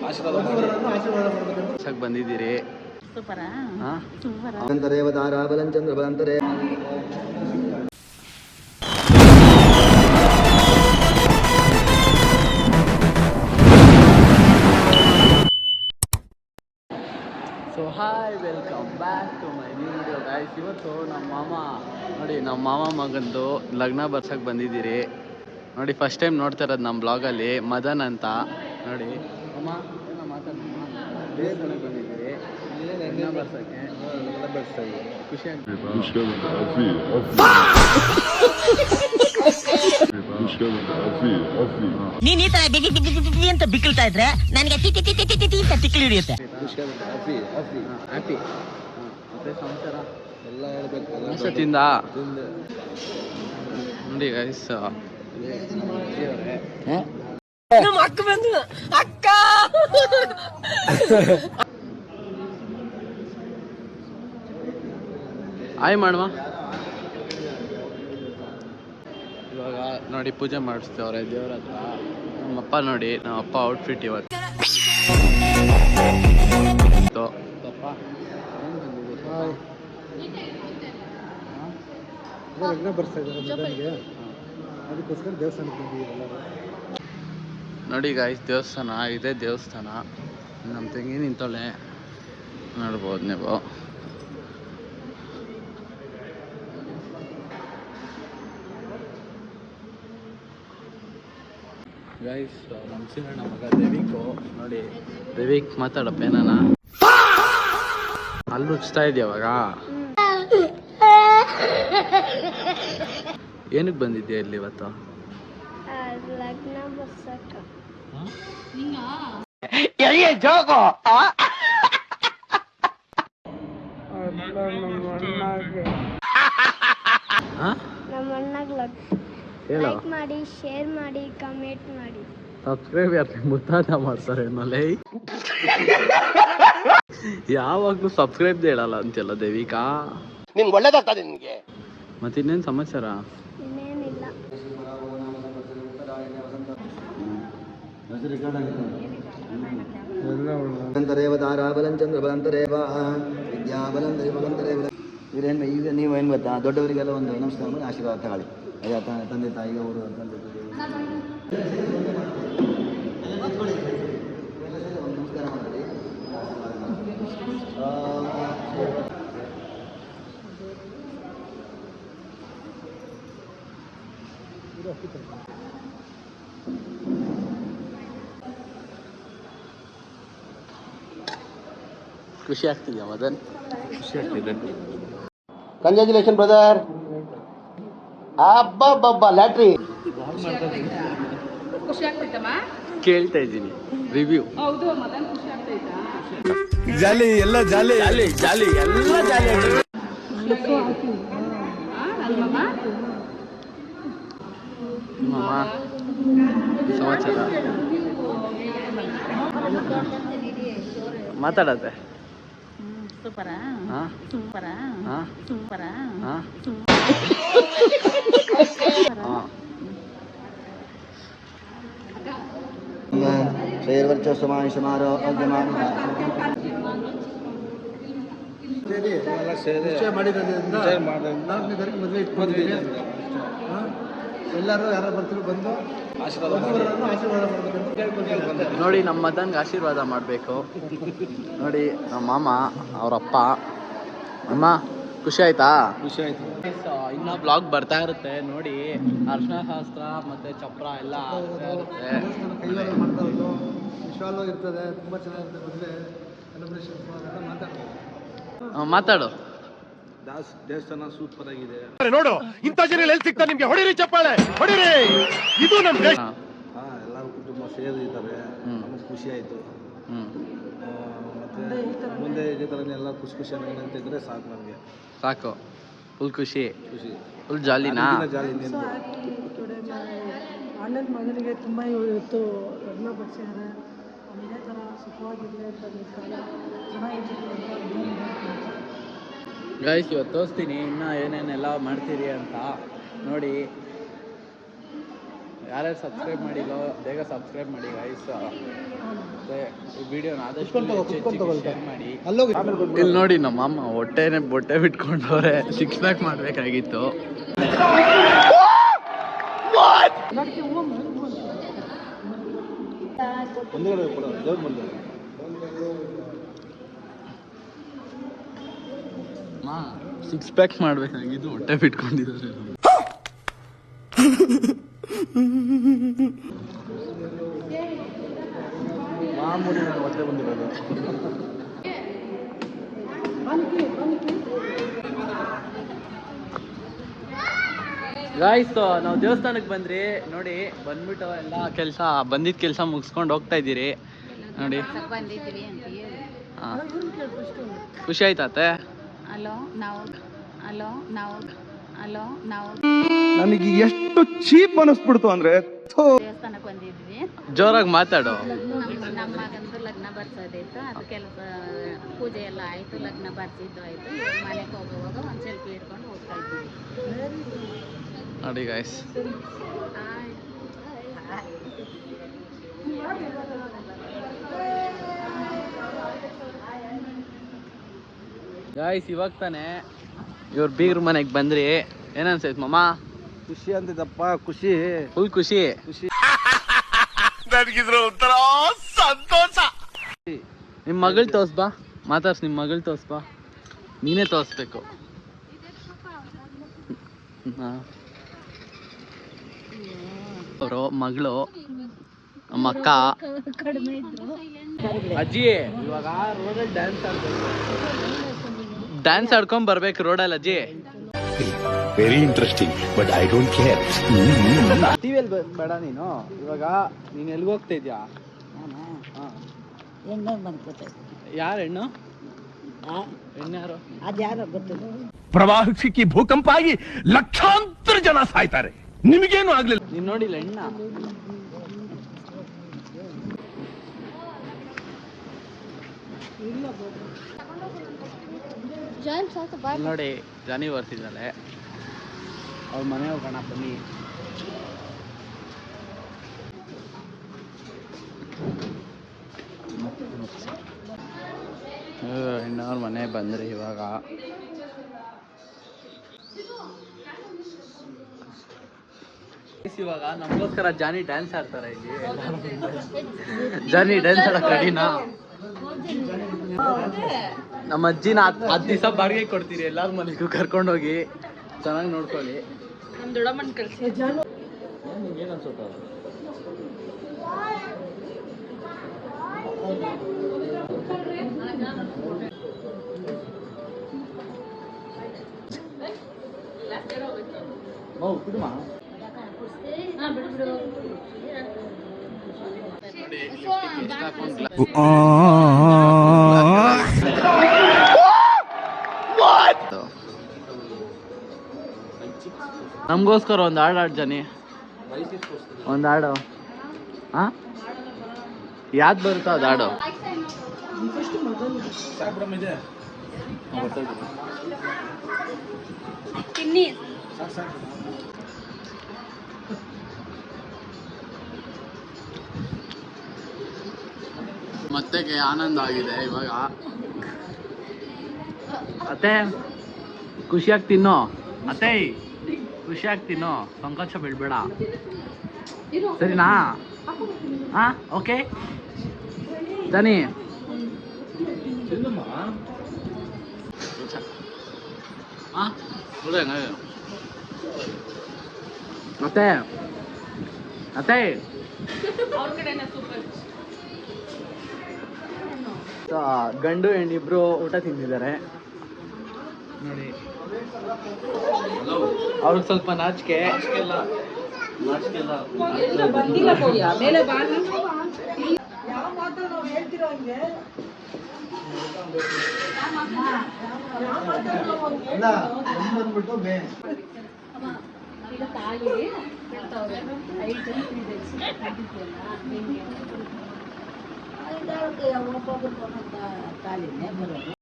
ಆಶೀರ್ವಾದ ಬಂದಿದ್ದೀರಿ. ಸೂಪರಾ? So hi, welcome back to my new video guys. ಇವತ್ತು ನಮ್ಮ ಮಾಮ ಮಗಂದು ಲಗ್ನ ಬರ್ಸಕ್ಕೆ ಬಂದಿದ್ದೀರಿ ನೋಡಿ. ಫಸ್ಟ್ ಟೈಮ್ ನೋಡ್ತಾ ಇರೋದು ನಮ್ಮ ಬ್ಲಾಗಲ್ಲಿ. ಮದನ್ ಅಂತ ನೋಡಿ. ಅಮ್ಮ ಏನೋ ಮಾತಾಡ್ತೀನಿ. ದೇವಸ್ಥಾನಕ್ಕೆ ಬಂದಿದ್ದೀರಿ ಲಗ್ನ ಬರ್ಸೋಕ್ಕೆ. ಖುಷಿ ಆಗ್ತದೆ. ನೀನ್ ಈ ತರ ಬಿಗಿ ಅಂತ ಬಿಕ್ಕಳ್ತಾ ಇದ್ರೆ ನನಗೆ ಅಂತ ತಿಕ್ಕಲಿ ಹಿಡಿಯುತ್ತೆ. ಹ್ಯಾಪಿ. ಮತ್ತೆ ಸಮಾಚಾರ ಎಲ್ಲ ಹೇಳ್ಬೇಕು. ತಿಂದ ನೋಡಿ ಗೈಸ್, ನಮ್ಮ ಅಕ್ಕ ಬಂದು ಅಕ್ಕ ಆಯ್ ಮಾಡುವ. ಇವಾಗ ನೋಡಿ ಪೂಜೆ ಮಾಡಿಸ್ತೇವ್ರೆ ದೇವ್ರ ಹತ್ರ. ನಮ್ಮಪ್ಪ ನೋಡಿ, ನಮ್ಮಪ್ಪ ಔಟ್ಫಿಟ್ ಇವತ್ತು ಲಗ್ನ ಬರ್ಸ್ತಾ ಇದ್ದಾರೆ, ಅದಕ್ಕೋಸ್ಕರ ದೇವಸ್ಥಾನಕ್ಕೆ ಬಂದಿದ್ದೀವಿ. ನೋಡಿ ಗಾಯ್ಸ್, ದೇವಸ್ಥಾನ ಇದೆ. ದೇವಸ್ಥಾನ ನಮ್ಮ ತಂಗಿ ನಿಂತಳೆ ನೋಡ್ಬೋದು ನೀವು. ಗೈಸ್, ನಮ್ಮ ಸಿಂಗಣ್ಣ ಮಗ ದೇವಿಕು ನೋಡಿ. ದೇವಿಕ್ ಮಾತಾಡಪ್ಪ ಏನಾನ. ಅಲ್ಲಿ ಉಚ್ತಾ ಇದೆಯವಾಗ. ಏನಕ್ಕೆ ಬಂದಿದ್ಯಾ ಇಲ್ಲಿ ಇವತ್ತು? ಲಗ್ನ ಬರ್ಸಕ್ಕ. ನಮ್ಮ ಅಣ್ಣಗೆ ಲೈಕ್ ಮಾಡಿ, ಶೇರ್ ಮಾಡಿ, ಕಮೆಂಟ್ ಮಾಡಿ. ಸಬ್ಸ್ಕ್ರೈಬ್ ಯಾರು ಮುತ್ತಾದ ಮಾಡ್ತಾರೆ ಅನ್ನೋಲ್ಲ. ಯಾವಾಗಲೂ ಸಬ್ಸ್ಕ್ರೈಬ್ ಹೇಳಲ್ಲ ಅಂತೆಲ್ಲ ದೇವಿಕಾ. ನಿಮ್ಗೆ ಒಳ್ಳೇದಾಗ್ತದೆ ನಿಮಗೆ. ಮತ್ತೆ ಇನ್ನೇನು ಸಮಾಚಾರ? ಇನ್ನೇನಿಲ್ಲ. ಈಗ ನೀವೇನು ಗೊತ್ತಾ, ದೊಡ್ಡವರಿಗೆಲ್ಲ ಒಂದು ನಮಸ್ಕಾರ ಮಾಡಿ ಆಶೀರ್ವಾದ ತಗೊಳ್ಳಿ. ತಂದೆ ತಾಯಿಗೆ ಅವರು ನಮಸ್ಕಾರ ಮಾಡಿ. ಖುಷಿ ಆಗ್ತಿದ್ಯಾ ಮದನ್? ಖುಷಿ ಆಗ್ತಿದೆ. Congratulation brother. ಅಬ್ಬಬ್ಬಬ್ಬ ಲ್ಯಾಟ್ರಿ. ಖುಷಿ ಆಗ್ತೈತಮ್ಮ? ಕೇಳ್ತಾ ಇದ್ದೀನಿ ರಿವ್ಯೂ. ಹೌದು, ಮದನ್ ಖುಷಿ ಆಗ್ತೈತಾ? ಜಾಲಿ ಎಲ್ಲ ಜಾಲಿ ಜಾಲಿ ಜಾಲಿ ಎಲ್ಲ ಜಾಲಿ ಆಗ್ತದೆ. ಸಮಾಚಾರ ಮಾತಾಡತ್ತೆ. ಸೂಪರಾ? ಸೂಪರಾ? ಸೂಪರಾ? ಶ್ರೇಯರ್ವರ್ಚಸ್ವಮಾನ್ ಶಮಾರೋ ಮಾಡಿರೋದ್ರಿಂದ 4ನೇ ತಾರೀಕು ಮದುವೆ ಇಟ್ಕೊಂಡಿದ್ದೀವಿ. ಎಲ್ಲರೂ ಯಾರು ಬರ್ತೀವಿ ಬಂದು ಆಶೀರ್ವಾದ ಮಾಡಬೇಕಂತ ಕೇಳ್ಕೊಂಡು. ನೋಡಿ, ನಮ್ಮ ಮದನ್ಗೆ ಆಶೀರ್ವಾದ ಮಾಡಬೇಕು. ನೋಡಿ ನಮ್ಮ ಮಾಮ ಅವರಪ್ಪ. ಅಮ್ಮ ಖುಷಿ ಆಯ್ತಾ? ಖುಷಿ ಆಯ್ತು. ಇನ್ನೂ ಬ್ಲಾಗ್ ಬರ್ತಾ ಇರುತ್ತೆ ನೋಡಿ. ಅರ್ಶಿನ ಶಾಸ್ತ್ರ ಮತ್ತೆ ಚಪ್ರ ಎಲ್ಲ ಇರುತ್ತೆ. ಮಾಡ್ತಾ ಇರೋದು ವಿಶ್ವಾಲವಾಗಿ ಇರ್ತದೆ. ತುಂಬ ಚೆನ್ನಾಗಿರುತ್ತೆ ಮದುವೆ ಸೆಲೆಬ್ರೇಷನ್ಸ್ ಮಾತಾಡು. ದೇವಸ್ಥಾನ ಸೂಪರ್ ಆಗಿದೆ. ನೋಡು, ಇಂಥ ಜನ ಎಲ್ಲಿ ಸಿಗ್ತಾ ನಿಮ್ಗೆ. ಹೊಡಿರಿ ಚಪ್ಪಾಳೆ, ಹೊಡಿರಿ. ಇದು ನಮ್ಮ ದೇಶ. ಎಲ್ಲರೂ ಕುಟುಂಬ ಸೇರಿದ್ದಾರೆ. ನಮಗೆ ಖುಷಿ ಆಯಿತು. ಮತ್ತೆ ಮುಂದೆ ಇದೇ ಥರನೇ ಎಲ್ಲ ಖುಷಿ ಖುಷಿಯಾಗಿ ಅಂತಿದ್ರೆ ಸಾಕು ನಮಗೆ. ಸಾಕು. ಫುಲ್ ಖುಷಿ, ಫುಲ್ ಜಾಲಿನಾ? ಜಾಲಿ. ಅಣ್ಣನ ಮಗನಿಗೆ ತುಂಬ ಇವತ್ತು ಲಗ್ನ ಬಡಿಸಿದ್ದಾರೆ. ಇದೇ ಥರ ಸುಖವಾಗಿರಲಿ ಅಂತ ಗೈಸ್, ಇವತ್ತು ತೋರಿಸ್ತೀನಿ ಇನ್ನೂ ಏನೇನೆಲ್ಲ ಮಾಡ್ತೀರಿ ಅಂತ ನೋಡಿ. ಯಾರ್ಯಾರು ಸಬ್ಸ್ಕ್ರೈಬ್ ಮಾಡಿಲ್ಲೋ ಬೇಗ ಸಬ್ಸ್ಕ್ರೈಬ್ ಮಾಡಿ ಗೈಸ್. ಮತ್ತೆ ಈ ವಿಡಿಯೋನ ಆದಷ್ಟು ಕುತ್ಕೊಂಡ್ ತಗೊಳ್ತಾ. ಶೇರ್ ಮಾಡಿ. ಅಲ್ಲೋಗಿ ಆಮೇಲೆ ಬಂದ್ಬಿಡು. ಇಲ್ಲಿ ನೋಡಿ ನಮ್ಮ ಅಮ್ಮ ಬೊಟ್ಟೆ ಬಿಟ್ಕೊಂಡವ್ರೆ. 6 ಪ್ಯಾಕ್ ಮಾಡ್ಬೇಕಾಗಿತ್ತು. ಮುಂದ್ಗಡೆ ಕೊಡು, ದೇವ್ರ ಮುಂದೆ. 6 ಪ್ಯಾಕ್ ಮಾಡ್ಬೇಕಾಗಿದ್ದು ಹೊಟ್ಟೆ ಬಿಟ್ಕೊಂಡಿದ್ದಾರೆ. ಮಾಮೂಲಿ ನನ್ನ ಹೊಟ್ಟೆ ಬಂದಿರೋದು. ಗಾಯ್ಸ್ ನಾವು ದೇವಸ್ಥಾನಕ್ಕೆ ಬಂದ್ರಿ ನೋಡಿ. ಬಂದ್ಬಿಟ್ಟು ಎಲ್ಲ ಬಂದಿದ್ದ ಕೆಲಸ ಮುಗಿಸ್ಕೊಂಡು ಹೋಗ್ತಾ ಇದ್ದೀರಿ ನೋಡಿ. ಹಾ. ಖುಷಿ ಆಯ್ತಾತೆ? ನನಗೆ ಎಷ್ಟು ಚೀಪ್ ಅನಿಸ್ಬಿಡ್ತು ಅಂದ್ರೆ ದೇವಸ್ಥಾನಕ್ಕೆ ಬಂದಿದ್ವಿ. ಜೋರಾಗಿ ಮಾತಾಡು. ನಮ್ಮ ಮಗಂದು ಲಗ್ನ ಬರ್ಸೋದಿತ್ತು. ಅದು ಕೆಲಸ ಪೂಜೆ ಎಲ್ಲ ಆಯ್ತು, ಲಗ್ನ ಬರ್ಸಿದ್ದು ಆಯ್ತು. ಮನೆಗೆ ಹೋಗುವಾಗ ಒಂದು ಸೆಲ್ಫಿ ಹಿಡ್ಕೊಂಡು ಹೋಗ್ತಾ ಇದ್ದೀವಿ. ನೋಡಿ ಗಾಯ್ಸ್. ಗಾಯ್ಸ್ ಇವಾಗ ತಾನೆ ಇವ್ರ ಬೀಗ್ರ ಮನೆಗೆ ಬಂದ್ರಿ. ಏನನ್ಸೈತ್ ಮಾಮ? ಖುಷಿ ಅಂತಿದ್ದಪ್ಪ, ಖುಷಿ ಫುಲ್ ಖುಷಿ. ನನಗಿದ್ರ ಒಂಥರ ಸಂತೋಷ. ನಿಮ್ಮ ಮಗಳು ತೋರ್ಸ್ಬಾ, ಮಾತಾಡ್ಸ್. ನಿಮ್ಮ ಮಗಳು ತೋರ್ಸ್ಬಾ, ನೀನೇ ತೋರಿಸ್ಬೇಕು. ಅವರು ಮಗಳು ನಮ್ಮ ಅಕ್ಕ. ಅಜ್ಜಿ ಇವಾಗ ರೋಡಲ್ಲಿ ಡ್ಯಾನ್ಸ್ ಆಡ್ಕೊಂಡ್ ಬರ್ಬೇಕು ರೋಡಲ್ಲಿ ಅಜ್ಜಿ. Very interesting but I don't care. ಟಿವಿಯಲ್ಲಿ ಬೇಡ ನೀನು. ಇವಾಗ ನೀನು ಎಲ್ಲಿಗೆ ಹೋಗ್ತಾ ಇದ್ಯಾ? ಯಾರು ಹೆಣ್ಣು? ಹೆಣ್ಣು ಯಾರು? ಅದ್ಯಾರೋ ಗೊತ್ತಿಲ್ಲ. ಪ್ರವಾಹಕ್ಕೆ ಭೂಕಂಪ ಆಗಿ ಲಕ್ಷಾಂತರ ಜನ ಸಾಯ್ತಾರೆ, ನಿಮಗೇನು ಆಗ್ಲಿಲ್ಲ. ನೀನ್ ನೋಡಿಲ್ಲ ಹೆಣ್ಣ? ನೋಡಿ ಜಾನಿ ಬರ್ತಿದ್ದಾಳೆ. ಅವ್ರ ಮನೆ ಹೋಗೋಣ ಬನ್ನಿ. ಹೆಣ್ಣವ್ರ ಮನೆ ಬಂದ್ರಿ ಇವಾಗ. ಇವಾಗ ನಮಗೋಸ್ಕರ ಜಾನಿ ಡ್ಯಾನ್ಸ್ ಆಡ್ತಾರೆ ಇಲ್ಲಿ. ಜಾನಿ ಡ್ಯಾನ್ಸ್ ಆಡಕ್ ರೆಡಿನಾ? ನಮ್ಮ ಅಜ್ಜಿನ 10 ದಿವಸ ಬಾಡಿಗೆ ಕೊಡ್ತೀರಿ. ಎಲ್ಲಾರ ಮನೆಗೂ ಕರ್ಕೊಂಡೋಗಿ ಚೆನ್ನಾಗಿ ನೋಡ್ಕೊಳ್ಳಿ. ನಮ್ಮ ದೊಡ್ಡಮ್ಮನ ಕಳ್ಸಿ. ಏನ್ ಅನ್ಸುತ್ತ? ನಮಗೋಸ್ಕರ ಒಂದು ಹಾಡು ಹಾಡು ಜಾನಿ. ಒಂದು ಹಾಡು. ಹಾ, ಯಾವ್ದು ಬರುತ್ತೋ ಅದು ಹಾಡು. ಮತ್ತೆಗೆ ಆನಂದ ಆಗಿದೆ ಇವಾಗ. ಅತ್ತೆ ಖುಷಿಯಾಗಿ ತಿನ್ನೋ. ಅತ್ತೆ ಖುಷಿಯಾಗಿ ತಿನ್ನೋ, ಸಂಕೋಚ ಬಿಡ್ಬೇಡ ಸರಿನಾ? ಹಾ ಓಕೆ ಜಾನಿ. ಅತ್ತೆ ಅತ್ತೆ ಗಂಡು ಹೆಣ್ಣಿಬ್ರು ಊಟ ತಿಂದಿದ್ದಾರೆ ನೋಡಿ. ಅವ್ರಿಗೆ ಸ್ವಲ್ಪ ನಾಚಿಕೆ. ಒಬ್ಬೊಬ್ರು ಕಾಲಿನೇ ಬರೋದು.